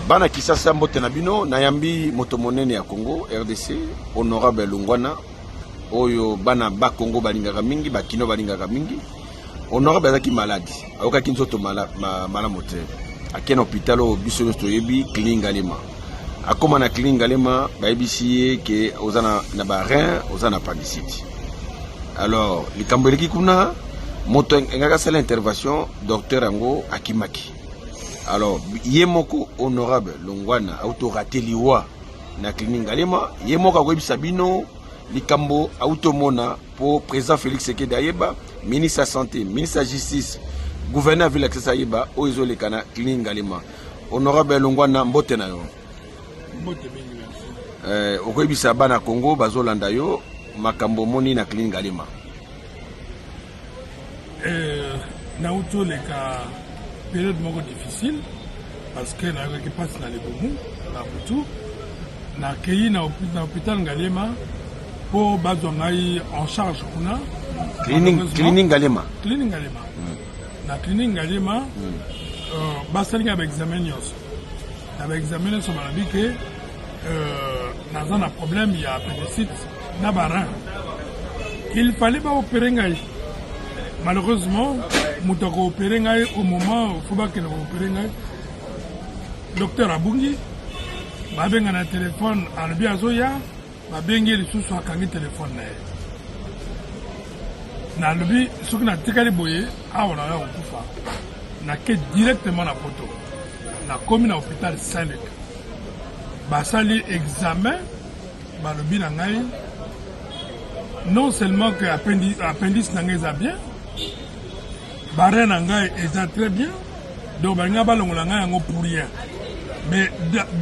Bana Kisasa mbote na bino nayambi moto monene ya Congo RDC honorable Lungwana oyo bana ba Congo balingaka mingi ba kino balingaka mingi honorable azaki malade ayoka kinzoto mala mote akena hôpital au biso to yebi Klininga Lema akoma na Klininga Lema ba yebisi ke ozana na ba rein ozana appendicite. Alors likambeleki kuna moto ngaka sala intervention docteur ango akimaki. Alors, yemoko honorable Lungwana auto raté liwa na Klininga Lema, yemoko akoyebi sabino likambo automona pour président Félix Tshisekedi ayeba, ministre de la santé, ministre de la justice, gouverneur ville accès ayeba oizo le kana Klininga Lema. Honorable Lungwana mbote na yo. Mbote mingi merci. Okoyebi sabana Congo bazolanda yo makambo moni na Klininga Lema. Na auto le ka période moko difficile parce que na qui passe dans les boumou na butu na kei na hôpital Ngalema pour bazongai en charge kuna Klininga Lema na Klininga Ngalema basalinga ba examen nyos na ba examen so manabi que na un problème il y a appendicite na barin il fallait pas opérer ngai. Malheureusement, je suis opéré au moment où il faut que opéré. Docteur Abungi, je suis un téléphone à l'Azoya, je suis un téléphone. Je suis un téléphone. Je suis directement la photo. Je suis commis à l'hôpital Saint-Luc. Je suis examen. Non seulement que l'appendice n'est bien, Barren Nangai est très bien, donc Banga Balonganga yango pour rien. Mais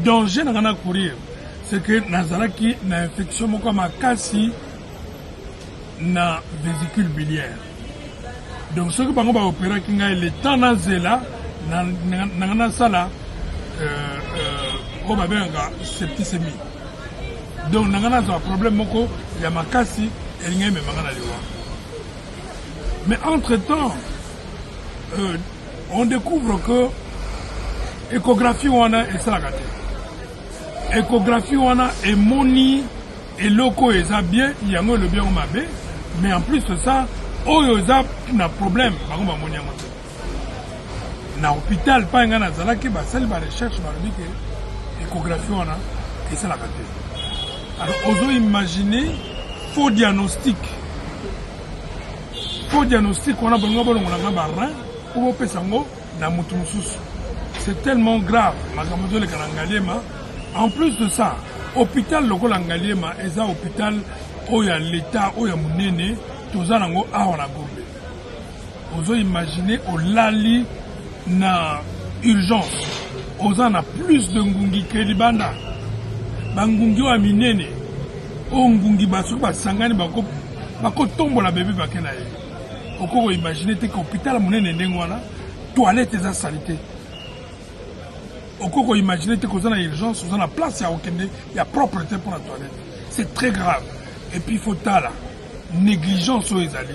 danger n'a courir, c'est que Nazaraki n'a infection comme à Kassi na vésicule biliaire. Donc ce que Bango va opérer qui a le temps nazela n'a sala au babanga septicémie. Donc n'a un problème moko ya makasi et l'ingé me mangana liwa. Mais entre temps on découvre que l'échographie est ça la échographie est moni et locaux est bien il y a le bien mais en plus de ça il y a un problème na hôpital pas un zala qui va celle recherche l'échographie et ça la alors on doit imaginer faux diagnostic on a besoin de barra c'est tellement grave. En plus de ça, l'hôpital local Ngalema est un hôpital où il y a l'État, où il y a mon tout ça nango a on a gouré. Vous imaginez au lali na urgence, aux en a plus de ngungi que libanda. Bangungi wa minene, o ngungi basu basangani bako tombo la bébé bakena. Vous pouvez imaginer que l'hôpital a toilette et salité. Vous pouvez imaginer que vous avez une urgence, vous avez la place, il y a propreté pour la toilette. C'est très grave. Et puis il faut la négligence aux Ezali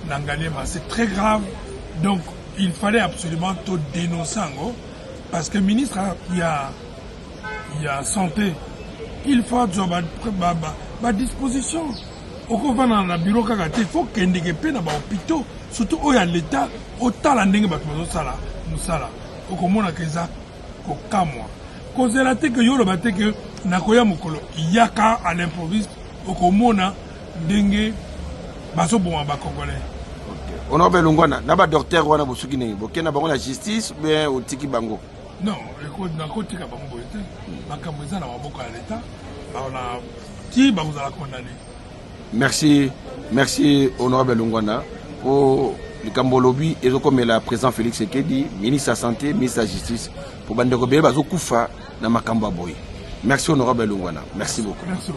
dans Ngalema. C'est très grave. Donc il fallait absolument tout dénoncer parce que le ministre, il y a santé. Il faut avoir ma disposition. Au dans le bureau, il faut qu'il y ait des hôpitaux, surtout où il y a l'État, autant la ndenge nous sala. Au moins, au cas moi. Quand c'est la tête que yo le batte que nakoya mukolo, yaka à l'improviste, au moins, ndenge, baso bon à Congolais. Honorable Lungwana, n'a docteur wana bosuki ne, bokena bango la justice ou bien au tiki bango. Non, écoute, na kotika bango boyete, bakamboza na maboko ya l'État, on a qui ba vous a condamné. Merci honorable Lungwana pour le Cambolobi et comme la président Félix Tshisekedi, ministre de la santé, ministre de la justice pour bande ko be bazo kufa na makamba boy. Merci honorable Lungwana. Merci beaucoup. Merci.